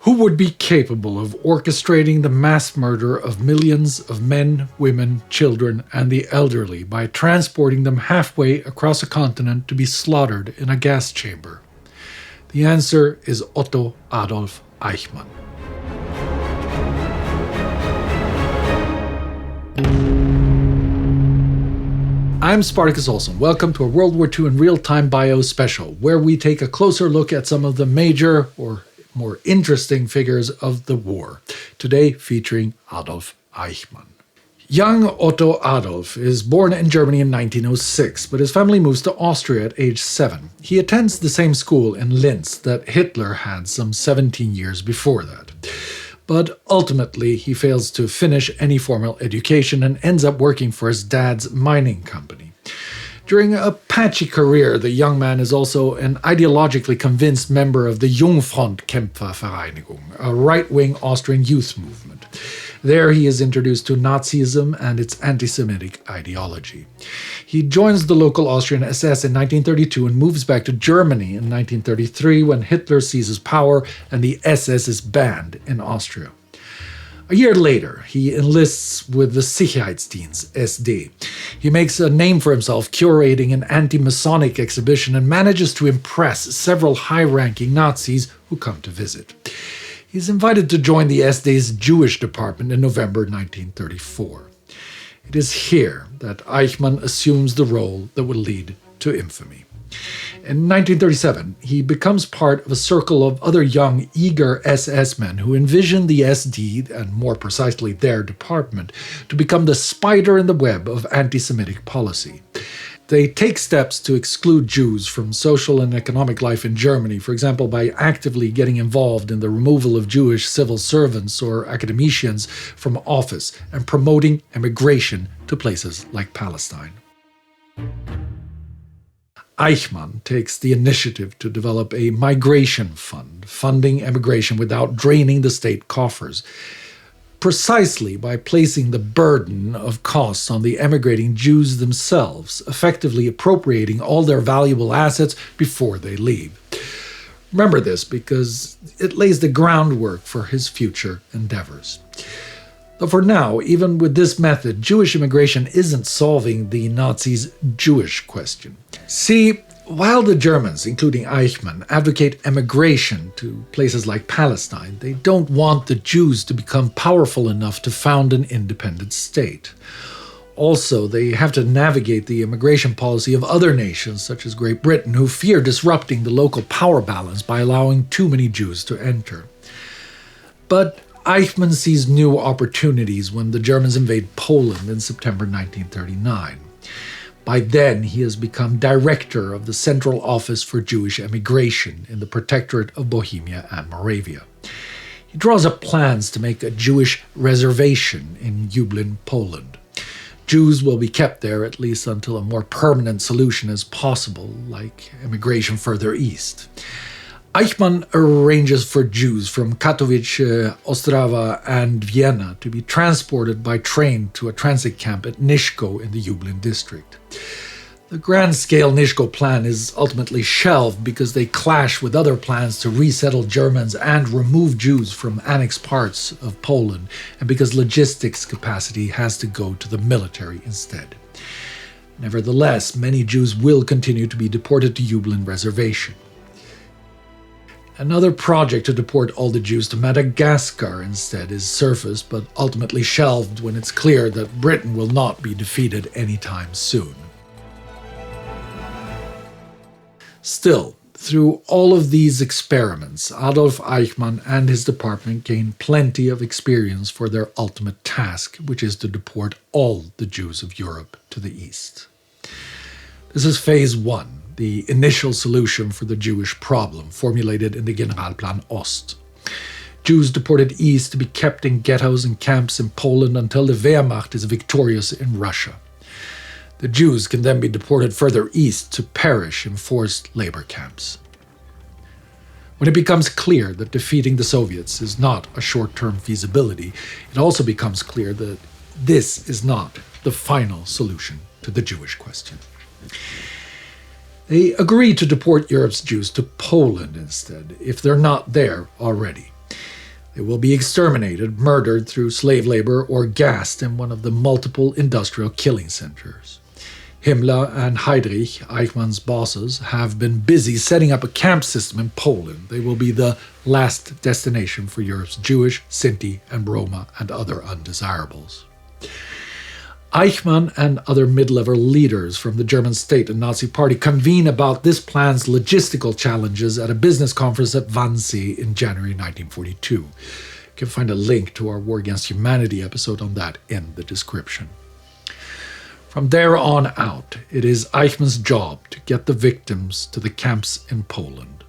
Who would be capable of orchestrating the mass murder of millions of men, women, children, and the elderly by transporting them halfway across a continent to be slaughtered in a gas chamber? The answer is Otto Adolf Eichmann. I'm Spartacus Olsson. Welcome to a World War II in Real-Time Bio special, where we take a closer look at some of the major or more interesting figures of the war. Today featuring Adolf Eichmann. Young Otto Adolf is born in Germany in 1906, but his family moves to Austria at age 7. He attends the same school in Linz that Hitler had some 17 years before that. But ultimately, he fails to finish any formal education and ends up working for his dad's mining company. During a patchy career, the young man is also an ideologically convinced member of the Jungfrontkämpfervereinigung, a right-wing Austrian youth movement. There he is introduced to Nazism and its anti-Semitic ideology. He joins the local Austrian SS in 1932 and moves back to Germany in 1933 when Hitler seizes power and the SS is banned in Austria. A year later, he enlists with the Sicherheitsdienst, SD. He makes a name for himself curating an anti-Masonic exhibition and manages to impress several high-ranking Nazis who come to visit. He's invited to join the SD's Jewish department in November 1934. It is here that Eichmann assumes the role that will lead to infamy. In 1937, he becomes part of a circle of other young, eager SS men who envision the SD, and more precisely their department, to become the spider in the web of anti-Semitic policy. They take steps to exclude Jews from social and economic life in Germany, for example, by actively getting involved in the removal of Jewish civil servants or academicians from office and promoting emigration to places like Palestine. Eichmann takes the initiative to develop a migration fund, funding emigration without draining the state coffers, precisely by placing the burden of costs on the emigrating Jews themselves, effectively appropriating all their valuable assets before they leave. Remember this because it lays the groundwork for his future endeavors. Though for now, even with this method, Jewish immigration isn't solving the Nazis' Jewish question. See, while the Germans, including Eichmann, advocate emigration to places like Palestine, they don't want the Jews to become powerful enough to found an independent state. Also, they have to navigate the immigration policy of other nations, such as Great Britain, who fear disrupting the local power balance by allowing too many Jews to enter. But Eichmann sees new opportunities when the Germans invade Poland in September 1939. By then, he has become director of the Central Office for Jewish Emigration in the Protectorate of Bohemia and Moravia. He draws up plans to make a Jewish reservation in Lublin, Poland. Jews will be kept there at least until a more permanent solution is possible, like emigration further east. Eichmann arranges for Jews from Katowice, Ostrava, and Vienna to be transported by train to a transit camp at Niszko in the Lublin district. The grand-scale Niszko plan is ultimately shelved because they clash with other plans to resettle Germans and remove Jews from annexed parts of Poland, and because logistics capacity has to go to the military instead. Nevertheless, many Jews will continue to be deported to Lublin reservation. Another project to deport all the Jews to Madagascar instead is surfaced, but ultimately shelved when it's clear that Britain will not be defeated anytime soon. Still, through all of these experiments, Adolf Eichmann and his department gain plenty of experience for their ultimate task, which is to deport all the Jews of Europe to the east. This is phase 1. The initial solution for the Jewish problem, formulated in the Generalplan Ost. Jews deported east to be kept in ghettos and camps in Poland until the Wehrmacht is victorious in Russia. The Jews can then be deported further east to perish in forced labor camps. When it becomes clear that defeating the Soviets is not a short-term feasibility, it also becomes clear that this is not the final solution to the Jewish question. They agree to deport Europe's Jews to Poland instead, if they're not there already. They will be exterminated, murdered through slave labor, or gassed in one of the multiple industrial killing centers. Himmler and Heydrich, Eichmann's bosses, have been busy setting up a camp system in Poland. They will be the last destination for Europe's Jewish, Sinti, and Roma, and other undesirables. Eichmann and other mid-level leaders from the German state and Nazi party convene about this plan's logistical challenges at a business conference at Wannsee in January 1942. You can find a link to our War Against Humanity episode on that in the description. From there on out, it is Eichmann's job to get the victims to the camps in Poland.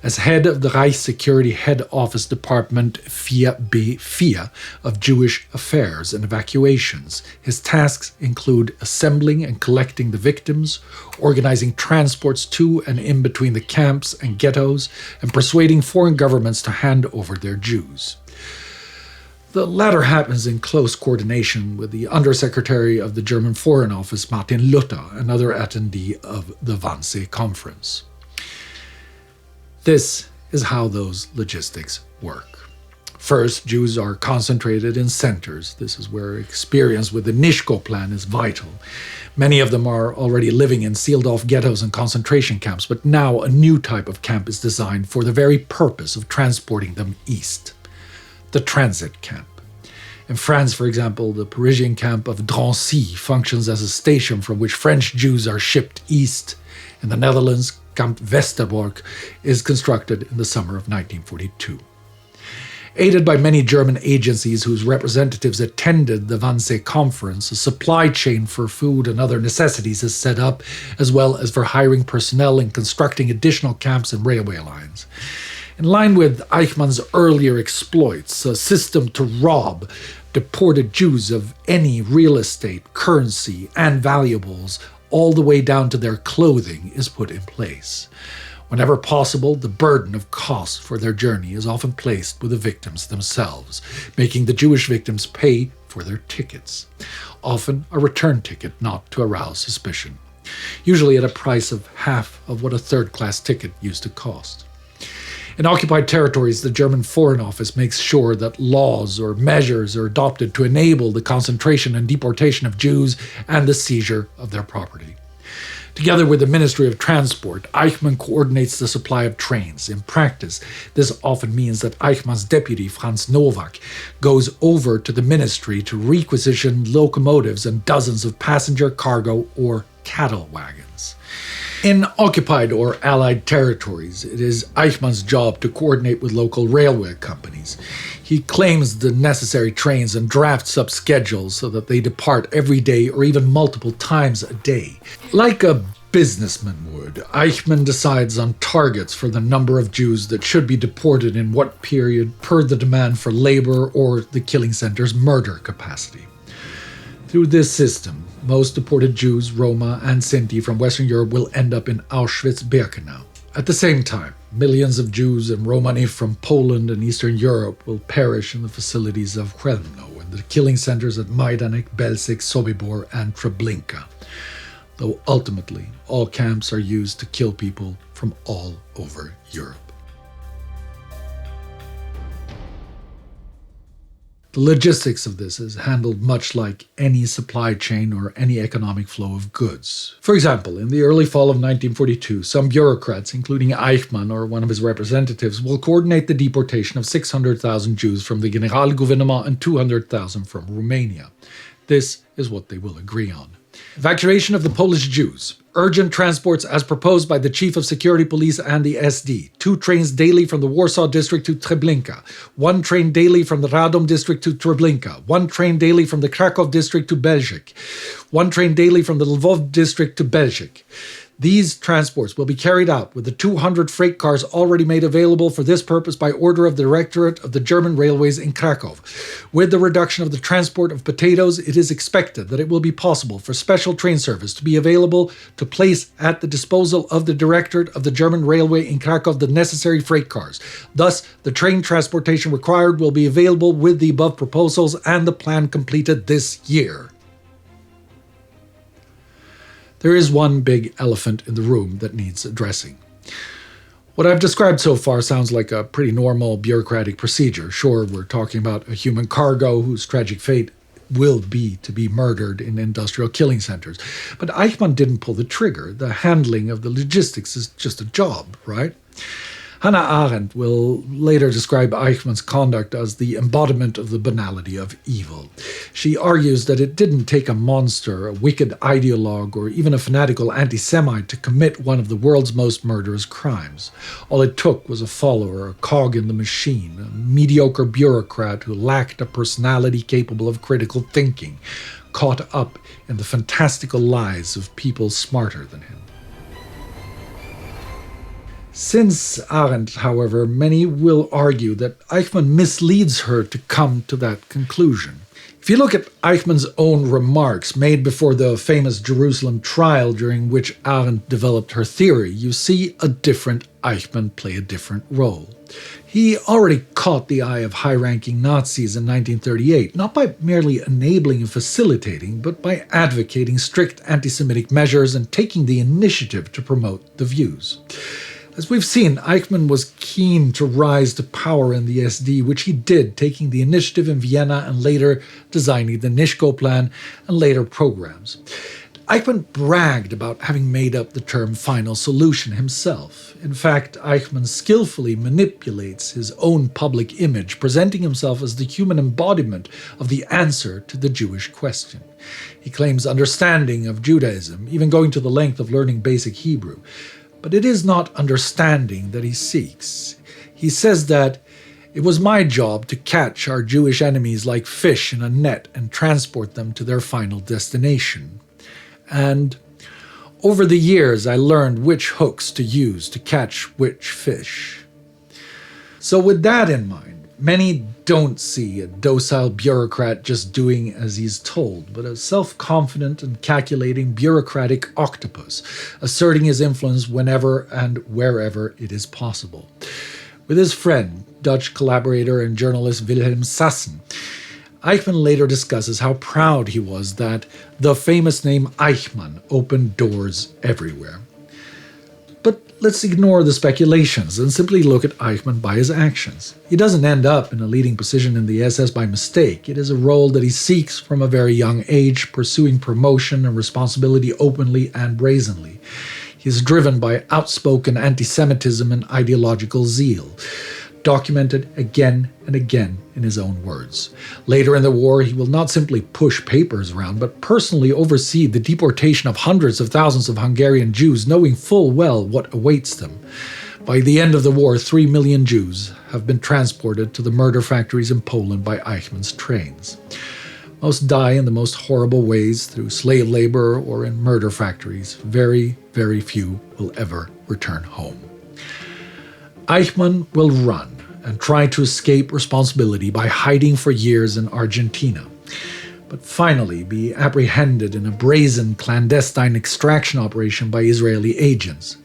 As head of the Reichssecurity Head Office Department 4B4 of Jewish Affairs and Evacuations, his tasks include assembling and collecting the victims, organizing transports to and in between the camps and ghettos, and persuading foreign governments to hand over their Jews. The latter happens in close coordination with the Undersecretary of the German Foreign Office, Martin Luther, another attendee of the Wannsee Conference. This is how those logistics work. First, Jews are concentrated in centers. This is where experience with the Nischko plan is vital. Many of them are already living in sealed-off ghettos and concentration camps, but now a new type of camp is designed for the very purpose of transporting them east. The transit camp. In France, for example, the Parisian camp of Drancy functions as a station from which French Jews are shipped east. In the Netherlands, Camp Westerbork is constructed in the summer of 1942. Aided by many German agencies whose representatives attended the Wannsee Conference, a supply chain for food and other necessities is set up, as well as for hiring personnel and constructing additional camps and railway lines. In line with Eichmann's earlier exploits, a system to rob deported Jews of any real estate, currency, and valuables, all the way down to their clothing, is put in place. Whenever possible, the burden of cost for their journey is often placed with the victims themselves, making the Jewish victims pay for their tickets, often a return ticket not to arouse suspicion, usually at a price of half of what a third-class ticket used to cost. In occupied territories, the German Foreign Office makes sure that laws or measures are adopted to enable the concentration and deportation of Jews and the seizure of their property. Together with the Ministry of Transport, Eichmann coordinates the supply of trains. In practice, this often means that Eichmann's deputy, Franz Nowak, goes over to the ministry to requisition locomotives and dozens of passenger, cargo, or cattle wagons. In occupied or allied territories, it is Eichmann's job to coordinate with local railway companies. He claims the necessary trains and drafts up schedules so that they depart every day or even multiple times a day. Like a businessman would, Eichmann decides on targets for the number of Jews that should be deported in what period per the demand for labor or the killing center's murder capacity. Through this system, most deported Jews, Roma, and Sinti from Western Europe will end up in Auschwitz-Birkenau. At the same time, millions of Jews and Romani from Poland and Eastern Europe will perish in the facilities of Chełmno and the killing centers at Majdanek, Belzec, Sobibor, and Treblinka, though ultimately all camps are used to kill people from all over Europe. The logistics of this is handled much like any supply chain or any economic flow of goods. For example, in the early fall of 1942, some bureaucrats, including Eichmann or one of his representatives, will coordinate the deportation of 600,000 Jews from the Generalgouvernement and 200,000 from Romania. This is what they will agree on. Evacuation of the Polish Jews. Urgent transports as proposed by the Chief of Security Police and the SD. 2 trains daily from the Warsaw district to Treblinka. 1 train daily from the Radom district to Treblinka. 1 train daily from the Krakow district to Belzec. 1 train daily from the Lvov district to Belzec. These transports will be carried out with the 200 freight cars already made available for this purpose by order of the Directorate of the German Railways in Krakow. With the reduction of the transport of potatoes, it is expected that it will be possible for special train service to be available to place at the disposal of the Directorate of the German Railway in Krakow the necessary freight cars. Thus, the train transportation required will be available with the above proposals and the plan completed this year. There is one big elephant in the room that needs addressing. What I've described so far sounds like a pretty normal bureaucratic procedure. Sure, we're talking about a human cargo whose tragic fate will be to be murdered in industrial killing centers. But Eichmann didn't pull the trigger. The handling of the logistics is just a job, right? Hannah Arendt will later describe Eichmann's conduct as the embodiment of the banality of evil. She argues that it didn't take a monster, a wicked ideologue, or even a fanatical anti-Semite to commit one of the world's most murderous crimes. All it took was a follower, a cog in the machine, a mediocre bureaucrat who lacked a personality capable of critical thinking, caught up in the fantastical lies of people smarter than him. Since Arendt, however, many will argue that Eichmann misleads her to come to that conclusion. If you look at Eichmann's own remarks made before the famous Jerusalem trial during which Arendt developed her theory, you see a different Eichmann play a different role. He already caught the eye of high-ranking Nazis in 1938, not by merely enabling and facilitating, but by advocating strict anti-Semitic measures and taking the initiative to promote the views. As we've seen, Eichmann was keen to rise to power in the SD, which he did, taking the initiative in Vienna and later designing the Nischko Plan and later programs. Eichmann bragged about having made up the term final solution himself. In fact, Eichmann skillfully manipulates his own public image, presenting himself as the human embodiment of the answer to the Jewish question. He claims understanding of Judaism, even going to the length of learning basic Hebrew. But it is not understanding that he seeks. He says that it was my job to catch our Jewish enemies like fish in a net and transport them to their final destination. And over the years, I learned which hooks to use to catch which fish. So with that in mind, many don't see a docile bureaucrat just doing as he's told, but a self-confident and calculating bureaucratic octopus, asserting his influence whenever and wherever it is possible. With his friend, Dutch collaborator and journalist Wilhelm Sassen, Eichmann later discusses how proud he was that the famous name Eichmann opened doors everywhere. But let's ignore the speculations and simply look at Eichmann by his actions. He doesn't end up in a leading position in the SS by mistake. It is a role that he seeks from a very young age, pursuing promotion and responsibility openly and brazenly. He is driven by outspoken anti-Semitism and ideological zeal, documented again and again in his own words. Later in the war, he will not simply push papers around, but personally oversee the deportation of hundreds of thousands of Hungarian Jews, knowing full well what awaits them. By the end of the war, 3 million Jews have been transported to the murder factories in Poland by Eichmann's trains. Most die in the most horrible ways through slave labor or in murder factories. Very, very few will ever return home. Eichmann will run and try to escape responsibility by hiding for years in Argentina, but finally be apprehended in a brazen clandestine extraction operation by Israeli agents.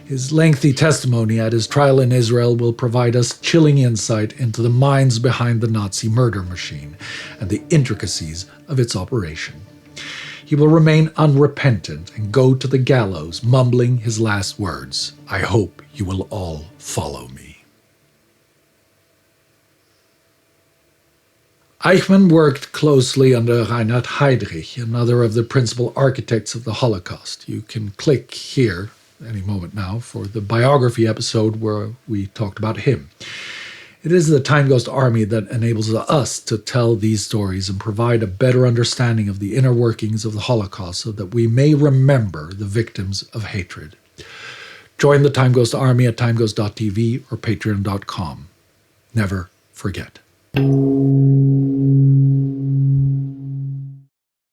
His lengthy testimony at his trial in Israel will provide us chilling insight into the minds behind the Nazi murder machine and the intricacies of its operation. He will remain unrepentant and go to the gallows, mumbling his last words, "I hope you will all follow me." Eichmann worked closely under Reinhard Heydrich, another of the principal architects of the Holocaust. You can click here any moment now for the biography episode where we talked about him. It is the Time Ghost Army that enables us to tell these stories and provide a better understanding of the inner workings of the Holocaust so that we may remember the victims of hatred. Join the Time Ghost Army at timeghost.tv or patreon.com. Never forget.